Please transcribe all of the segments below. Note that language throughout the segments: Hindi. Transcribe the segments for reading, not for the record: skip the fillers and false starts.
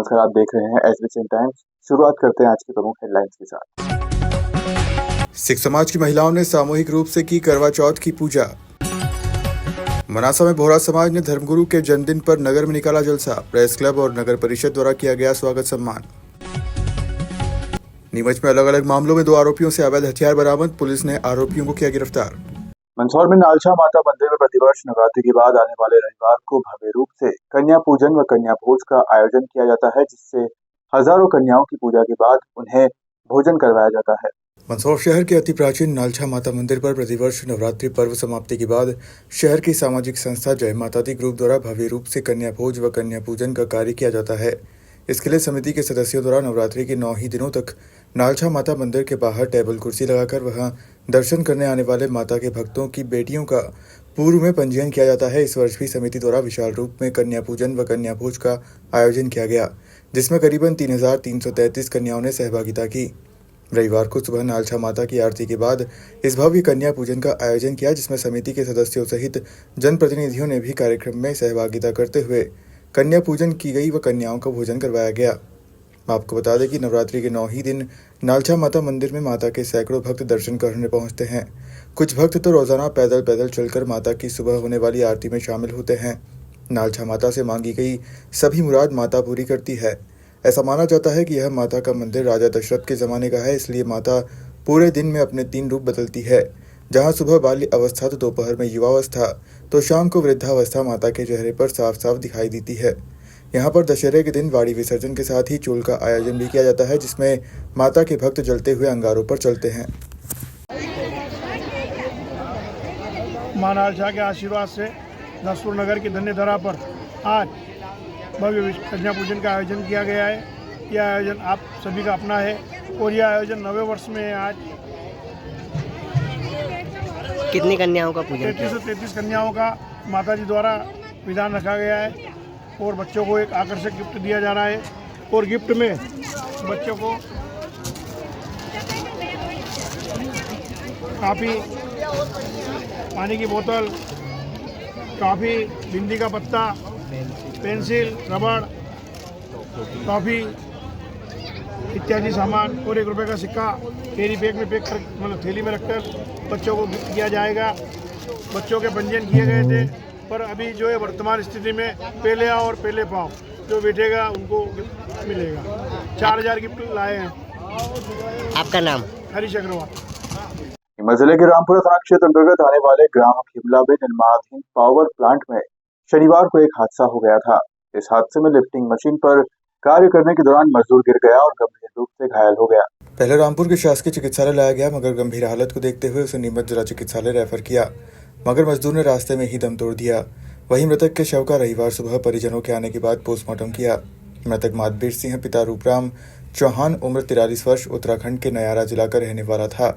नमस्कार, आप देख रहे हैं एसबीसी टाइम्स। शुरुआत करते हैं आज की प्रमुख हेडलाइंस के साथ। सिख समाज की महिलाओं ने सामूहिक रूप से की करवा चौथ की पूजा। मनासा में बोहरा समाज ने धर्मगुरु के जन्मदिन पर नगर में निकाला जलसा। प्रेस क्लब और नगर परिषद द्वारा किया गया स्वागत सम्मान। नीमच में अलग अलग मामलों में 2 आरोपियों से अवैध हथियार बरामद। पुलिस ने आरोपियों को किया गिरफ्तार। मंदसौर में नालछा माता मंदिर में प्रतिवर्ष नवरात्रि के बाद आने वाले रविवार को भव्य रूप से कन्या पूजन व कन्या भोज का आयोजन किया जाता है, जिससे हजारों कन्याओं की पूजा के बाद उन्हें भोजन करवाया जाता है। मंदसौर शहर के अति प्राचीन नालछा माता मंदिर पर प्रतिवर्ष नवरात्रि पर्व समाप्ति के बाद शहर की सामाजिक संस्था जय माता दी ग्रुप द्वारा भव्य रूप से कन्या भोज व कन्या पूजन का कार्य किया जाता है। इसके लिए समिति के सदस्यों द्वारा नवरात्रि के 9 ही दिनों तक नालछा माता मंदिर के बाहर टेबल कुर्सी लगाकर वहां दर्शन करने आने वाले माता के भक्तों की बेटियों का पूर्व में पंजीयन किया जाता है। इस वर्ष भी समिति द्वारा विशाल रूप में कन्या पूजन व कन्या भोज का आयोजन किया गया, जिसमें करीबन 3333 कन्याओं ने सहभागिता की। रविवार को सुबह नालछा माता की आरती के बाद इस भव्य कन्या पूजन का आयोजन किया, जिसमें समिति के सदस्यों सहित जनप्रतिनिधियों ने भी कार्यक्रम में सहभागिता करते हुए कन्या पूजन की गई व कन्याओं का भोजन करवाया गया। आपको बता दें कि नवरात्रि के 9 ही दिन नालछा माता मंदिर में माता के सैकड़ों भक्त दर्शन करने पहुंचते हैं। कुछ भक्त तो रोजाना पैदल चलकर माता की सुबह होने वाली आरती में शामिल होते हैं। नालछा माता से मांगी गई सभी मुराद माता पूरी करती है। ऐसा माना जाता है कि यह माता का मंदिर राजा दशरथ के जमाने का है, इसलिए माता पूरे दिन में अपने 3 रूप बदलती है। जहां सुबह बाल्य अवस्था तो दोपहर में युवावस्था तो शाम को वृद्धावस्था माता के चेहरे पर साफ साफ दिखाई देती है। यहाँ पर दशहरे के दिन वाड़ी विसर्जन के साथ ही चूल का आयोजन भी किया जाता है, जिसमें माता के भक्त जलते हुए अंगारों पर चलते हैं। मां नालछा के आशीर्वाद से दसपुर नगर की धन्य धरा पर आज भव्य कन्या पूजन का आयोजन किया गया है। यह आयोजन आप सभी का अपना है और यह आयोजन 9वें वर्ष में है। आज कितनी कन्याओं का पूजन? 33 कन्याओं का माता जी द्वारा विधान रखा गया है और बच्चों को एक आकर्षक गिफ्ट दिया जा रहा है। और गिफ्ट में बच्चों को काफ़ी, पानी की बोतल, टॉफ़ी, बिंदी का पत्ता, पेंसिल, रबड़, टॉफ़ी इत्यादि सामान और 1 रुपये का सिक्का कैरी बैग में पैक कर, मतलब थैली में रखकर बच्चों को गिफ्ट किया जाएगा। बच्चों के पंजीयन किए गए थे, पर अभी जो है वर्तमान स्थिति में पहले आओ और पहले पाओ, जो बैठेगा उनको गिफ्ट मिलेगा। 4000 गिफ्ट लाए हैं। आपका नाम? हरीश अग्रवाल। नीमच जिले के रामपुरा थाना क्षेत्र अंतर्गत आने वाले ग्राम खिबला में निर्माणाधीन पावर प्लांट में शनिवार को एक हादसा हो गया था। इस हादसे में लिफ्टिंग मशीन पर कार्य करने के दौरान मजदूर गिर गया और गंभीर रूप से घायल हो गया। पहले रामपुर के शासकीय चिकित्सालय लाया गया, मगर गंभीर हालत को देखते हुए उसे नीमच जिला चिकित्सालय रेफर किया, मगर मजदूर ने रास्ते में ही दम तोड़ दिया। वहीं मृतक के शव का रविवार सुबह परिजनों के आने के बाद पोस्टमार्टम किया। मृतक माधवीर सिंह पिता रूपराम चौहान उम्र 43 वर्ष उत्तराखंड के नयारा जिला का रहने वाला था।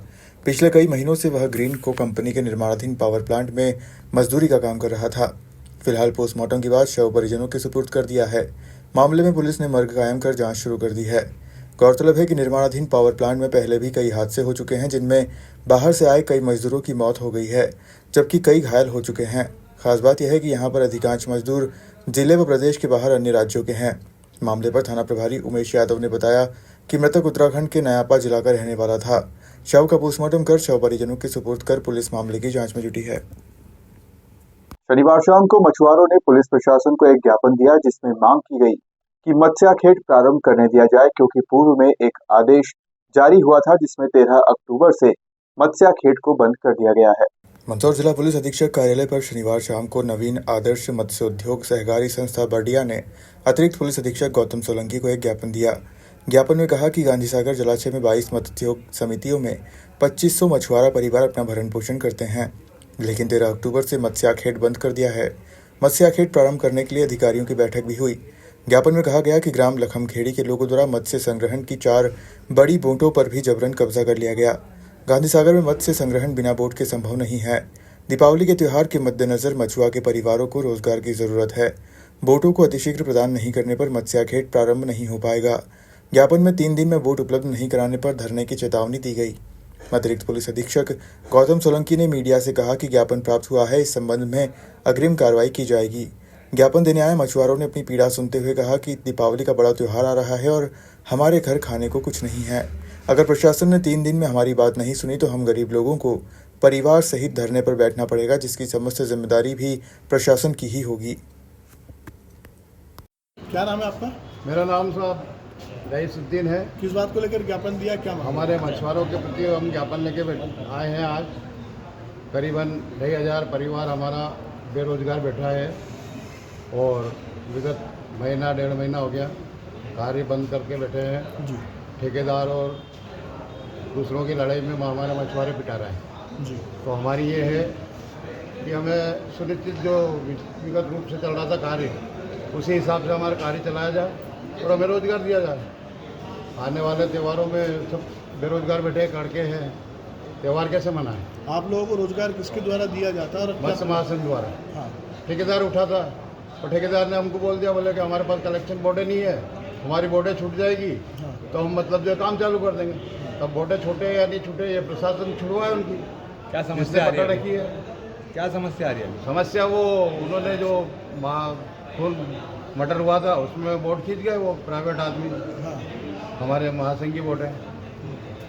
पिछले कई महीनों से वह ग्रीन को कंपनी के निर्माणाधीन पावर प्लांट में मजदूरी का काम कर रहा था। फिलहाल पोस्टमार्टम के बाद शव परिजनों के सुपुर्द कर दिया है। मामले में पुलिस ने मर्ग कायम कर जांच शुरू कर दी है। गौरतलब है कि निर्माणाधीन पावर प्लांट में पहले भी कई हादसे हो चुके हैं, जिनमें बाहर से आए कई मजदूरों की मौत हो गई है, जबकि कई घायल हो चुके हैं। खास बात यह है कि यहाँ पर अधिकांश मजदूर जिले व प्रदेश के बाहर अन्य राज्यों के हैं। मामले पर थाना प्रभारी उमेश यादव ने बताया कि मृतक उत्तराखंड के नयापा जिला का रहने वाला था। शव का पोस्टमार्टम कर शव परिजनों के सुपुर्द कर पुलिस मामले की जांच में जुटी है। शनिवार शाम को मछुआरों ने पुलिस प्रशासन को एक ज्ञापन दिया, जिसमें मांग की गई कि मत्स्याखेट प्रारंभ करने दिया जाए, क्योंकि पूर्व में एक आदेश जारी हुआ था जिसमें 13 अक्टूबर से मत्स्याखेट को बंद कर दिया गया है। मंदसौर जिला पुलिस अधीक्षक कार्यालय पर शनिवार शाम को नवीन आदर्श मत्स्योद्योग सहकारी संस्था बर्डिया ने अतिरिक्त पुलिस अधीक्षक गौतम सोलंकी को एक ज्ञापन दिया। ज्ञापन में कहा कि गांधी सागर जलाशय में 22 मत्स्योद्योग समितियों में 2500 मछुआरा परिवार अपना भरण पोषण करते हैं, लेकिन 13 अक्टूबर से मत्स्याखेट बंद कर दिया है। मत्स्याखेट प्रारंभ करने के लिए अधिकारियों की बैठक भी हुई। ज्ञापन में कहा गया कि ग्राम लखमखेड़ी के लोगों द्वारा मत्स्य संग्रहण की 4 बड़ी बोटों पर भी जबरन कब्जा कर लिया गया। गांधी सागर में मत्स्य संग्रहण बिना बोट के संभव नहीं है। दीपावली के त्योहार के मद्देनजर मछुआ के परिवारों को रोजगार की जरूरत है। बोटों को अतिशीघ्र प्रदान नहीं करने पर मत्स्याखेट प्रारंभ नहीं हो पाएगा। ज्ञापन में 3 दिन में बोट उपलब्ध नहीं कराने पर धरने की चेतावनी दी गई। अतिरिक्त पुलिस अधीक्षक गौतम सोलंकी ने मीडिया से कहा कि ज्ञापन प्राप्त हुआ है, इस संबंध में अग्रिम कार्रवाई की जाएगी। ज्ञापन देने आए मछुआरों ने अपनी पीड़ा सुनते हुए कहा कि दीपावली का बड़ा त्योहार आ रहा है और हमारे घर खाने को कुछ नहीं है। अगर प्रशासन ने 3 दिन में हमारी बात नहीं सुनी तो हम गरीब लोगों को परिवार सहित धरने पर बैठना पड़ेगा, जिसकी समस्त जिम्मेदारी भी प्रशासन की ही होगी। क्या नाम है आपका? मेरा नाम साहब रईसुद्दीन है। किस बात को लेकर ज्ञापन दिया, क्या मामला? हमारे मछुआरों के प्रति हम ज्ञापन लेके आए हैं। आज करीबन 2,500 परिवार हमारा बेरोजगार बैठा है और विगत महीना 1.5 महीना हो गया कार्य बंद करके बैठे हैं। जी ठेकेदार और दूसरों की लड़ाई में हमारे मछुआरे पिटा रहे हैं। जी तो हमारी ये है कि हमें सुनिश्चित जो विगत रूप से चल रहा था कार्य, उसी हिसाब से हमारा कार्य चलाया जाए और हमें रोजगार दिया जाए। आने वाले त्योहारों में सब बेरोजगार बैठे लड़के हैं, त्यौहार कैसे मनाएं? आप लोगों को रोजगार किसके द्वारा दिया जाता है? और मत्स्य महासंघ द्वारा हाँ ठेकेदार उठा था और ठेकेदार ने हमको बोल दिया, बोले कि हमारे पास कलेक्शन बोर्डें नहीं है, हमारी बोर्डें छूट जाएगी तो हम मतलब जो काम चालू कर देंगे। तब बोर्डें छूटे या नहीं छूटे ये प्रशासन छुड़वाए उनकी। क्या जिसने समस्या आ पकड़ रही रखी है? है। क्या समस्या आ रही है? समस्या वो उन्होंने जो खून मर्डर हुआ था उसमें बोर्ड खींच गए वो प्राइवेट आदमी, हाँ हमारे महासंघी बोर्ड है।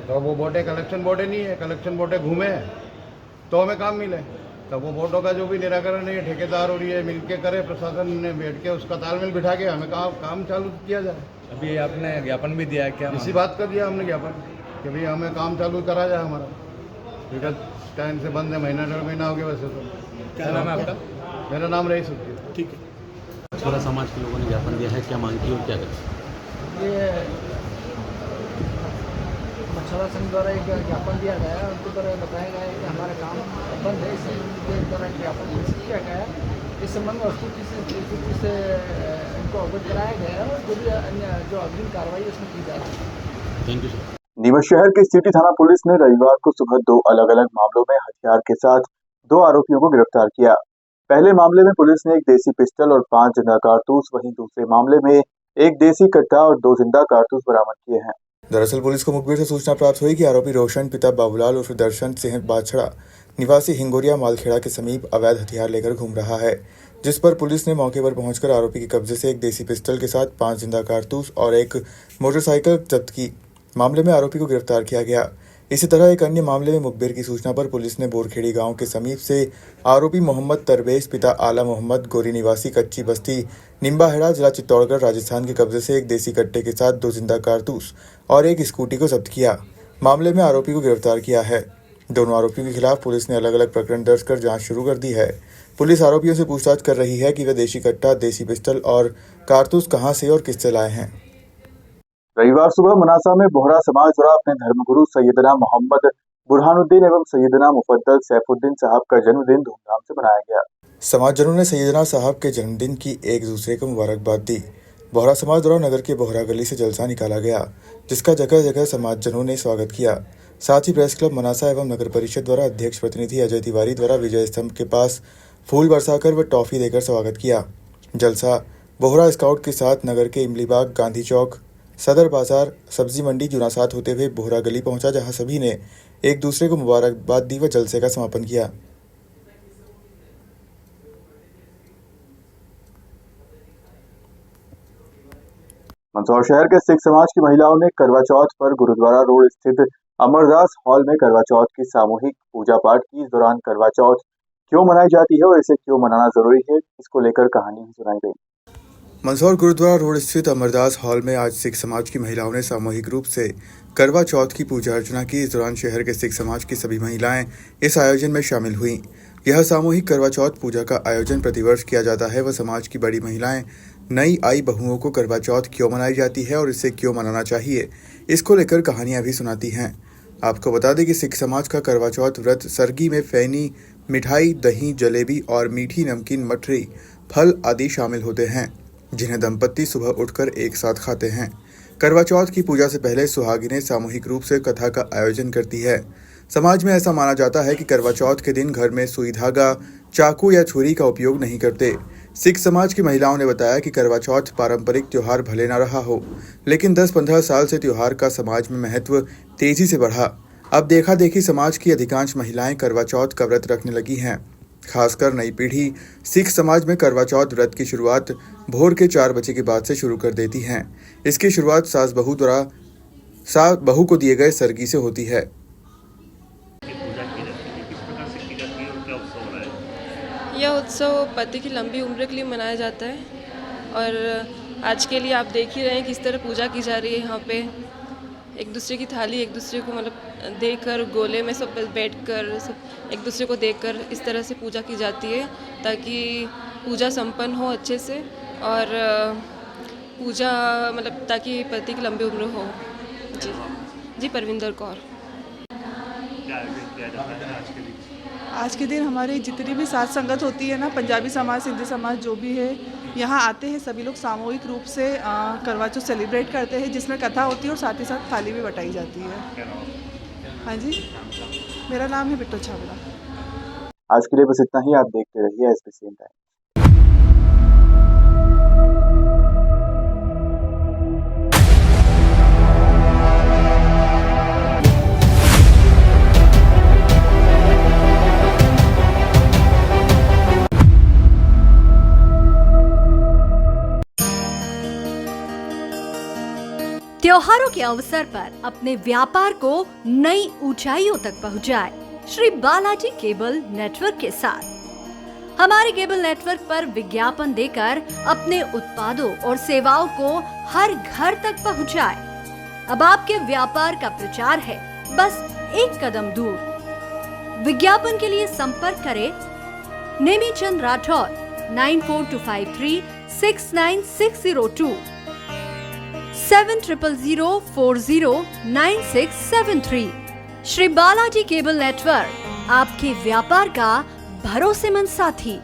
तो वो बोर्डें कलेक्शन बोर्डें नहीं है, कलेक्शन बोर्डें घूमे तो हमें काम मिले। तब वो बोर्डों का जो भी निराकरण है ठेकेदार और ये मिल के करे, प्रशासन ने बैठ के उसका तालमेल बिठा के हमें काम चालू किया जाए। अभी आपने ज्ञापन भी दिया है क्या? इसी बात का दिया हमने ज्ञापन कि भाई हमें काम चालू करा जाए हमारा। विगत टाइम से बंद है, महीना 1.5 महीना हो गया वैसे तो। क्या नाम है आपका? मेरा नाम रईसुद्दीन। ठीक है। मछुआरा समाज के लोगों ने ज्ञापन दिया है, क्या मांग की और क्या करें? ये मछुआरा संघ द्वारा एक ज्ञापन दिया गया है। उनके द्वारा बताया गया है कि हमारा काम बंद है, इसके द्वारा ज्ञापन पेश किया गया है। इस संबंध में स्थिति से इनको अवगत कराया गया है और जो भी अन्य जो अग्रिम कार्रवाई है उसमें की जा रही है। Thank you sir. नीमच शहर के सिटी थाना पुलिस ने रविवार को सुबह 2 अलग-अलग मामलों में हथियार के साथ 2 आरोपियों को गिरफ्तार किया। पहले मामले में पुलिस ने एक देसी पिस्टल और 5 जिंदा कारतूस, वहीं दूसरे मामले में एक देसी कट्टा और 2 जिंदा कारतूस बरामद किए हैं। दरअसल पुलिस को मुखबिर से सूचना प्राप्त हुई कि आरोपी रोशन पिता बाबूलाल उर्फ दर्शन सिंह बाछड़ा निवासी हिंगोरिया मालखेड़ा के समीप अवैध हथियार लेकर घूम रहा है, जिस पर पुलिस ने मौके पर पहुंचकर आरोपी के कब्जे से एक देसी पिस्टल के साथ 5 जिंदा कारतूस और एक मोटरसाइकिल जब्त की। मामले में आरोपी को गिरफ्तार किया गया। इसी तरह एक अन्य मामले में मुखबिर की सूचना पर पुलिस ने बोरखेड़ी गांव के समीप से आरोपी मोहम्मद तरवेश पिता आला मोहम्मद गोरी निवासी कच्ची बस्ती निम्बाहेड़ा जिला चित्तौड़गढ़ राजस्थान के कब्जे से एक देसी कट्टे के साथ 2 जिंदा कारतूस और एक स्कूटी को जब्त किया। मामले में आरोपी को गिरफ्तार किया है। दोनों आरोपियों के खिलाफ पुलिस ने अलग अलग प्रकरण दर्ज कर जांच शुरू कर दी है। पुलिस आरोपियों से पूछताछ कर रही है कि वे देसी कट्टा, देसी पिस्टल और कारतूस कहां से और किससे लाए हैं। रविवार सुबह मनासा में बोहरा समाज द्वारा अपने धर्मगुरु सैयदना मोहम्मद बुरहानुद्दीन एवं सैयदना मुफद्दल सैफुद्दीन साहब का जन्मदिन धूमधाम से मनाया गया। समाजजनों ने सैयदना साहब के जन्मदिन की एक दूसरे को मुबारकबाद दी। बोहरा समाज द्वारा नगर के बोहरा गली से जलसा निकाला गया, जिसका जगह जगह समाजजनों ने स्वागत किया। साथ ही प्रेस क्लब मनासा एवं नगर परिषद द्वारा अध्यक्ष प्रतिनिधि अजय तिवारी द्वारा विजय स्तंभ के पास फूल बरसाकर व टॉफी देकर स्वागत किया। जलसा बोहरा स्काउट के साथ नगर के इमलीबाग, गांधी चौक, सदर बाजार, सब्जी मंडी, जुनासात होते हुए बोहरा गली पहुंचा, जहां सभी ने एक दूसरे को मुबारकबाद दी व जलसे का समापन किया। मंदसौर शहर के सिख समाज की महिलाओं ने करवा चौथ पर गुरुद्वारा रोड स्थित अमरदास हॉल में करवा चौथ की सामूहिक पूजा पाठ की। इस दौरान करवा चौथ क्यों मनाई जाती है और इसे क्यों मनाना जरूरी है, इसको लेकर कहानी भी सुनाई गई। मंदसौर गुरुद्वारा रोड स्थित अमरदास हॉल में आज सिख समाज की महिलाओं ने सामूहिक रूप से करवा चौथ की पूजा अर्चना की। इस दौरान शहर के सिख समाज की सभी महिलाएं इस आयोजन में शामिल हुईं। यह सामूहिक करवा चौथ पूजा का आयोजन प्रतिवर्ष किया जाता है व समाज की बड़ी महिलाएं नई आई बहुओं को करवा चौथ क्यों मनाई जाती है और इसे क्यों मनाना चाहिए, इसको लेकर कहानियां भी सुनाती हैं। आपको बता दें कि सिख समाज का करवा चौथ व्रत सरगी में फैनी, मिठाई, दही, जलेबी और मीठी नमकीन, मठरी, फल आदि शामिल होते हैं, जिन्हें दंपत्ति सुबह उठकर एक साथ खाते हैं। करवा चौथ की पूजा से पहले सुहागिनें सामूहिक रूप से कथा का आयोजन करती है। समाज में ऐसा माना जाता है कि करवा चौथ के दिन घर में सुई धागा, चाकू या छुरी का उपयोग नहीं करते। सिख समाज की महिलाओं ने बताया कि करवा चौथ पारंपरिक त्योहार भले न रहा हो, लेकिन 10-15 साल से त्योहार का समाज में महत्व तेजी से बढ़ा। अब देखा देखी समाज की अधिकांश महिलाएं करवा चौथ का व्रत रखने लगी हैं। खासकर नई पीढ़ी सिख समाज में करवा चौथ व्रत की शुरुआत भोर के 4 बजे के बाद से शुरू कर देती हैं। इसकी शुरुआत सास बहू को दिए गए सरगी से होती है। यह उत्सव पति की लंबी उम्र के लिए मनाया जाता है और आज के लिए आप देख ही रहे हैं किस तरह पूजा की जा रही है। यहाँ पे एक दूसरे की थाली एक दूसरे को मतलब देकर गोले में सब बैठकर सब एक दूसरे को देखकर इस तरह से पूजा की जाती है ताकि पूजा संपन्न हो अच्छे से और पूजा मतलब ताकि पति की लंबी उम्र हो। जी परविंदर कौर। आज के दिन हमारे जितनी भी साथ संगत होती है ना, पंजाबी समाज सिंधी समाज जो भी है, यहाँ आते हैं सभी लोग सामूहिक रूप से करवा चौथ सेलिब्रेट करते हैं जिसमें कथा होती है और साथ ही साथ थाली भी बटाई जाती है। हाँ जी, मेरा नाम है बिट्टू छाबड़ा। आज के लिए बस इतना ही। आप देखते रहिए SBCN टाइम। त्योहारों के अवसर पर अपने व्यापार को नई ऊंचाइयों तक पहुंचाए श्री बालाजी केबल नेटवर्क के साथ। हमारे केबल नेटवर्क पर विज्ञापन देकर अपने उत्पादों और सेवाओं को हर घर तक पहुंचाए। अब आपके व्यापार का प्रचार है बस एक कदम दूर। विज्ञापन के लिए संपर्क करें नेमीचंद राठौर 9425369602 7000409673। श्री बालाजी केबल नेटवर्क आपके व्यापार का भरोसेमंद साथी।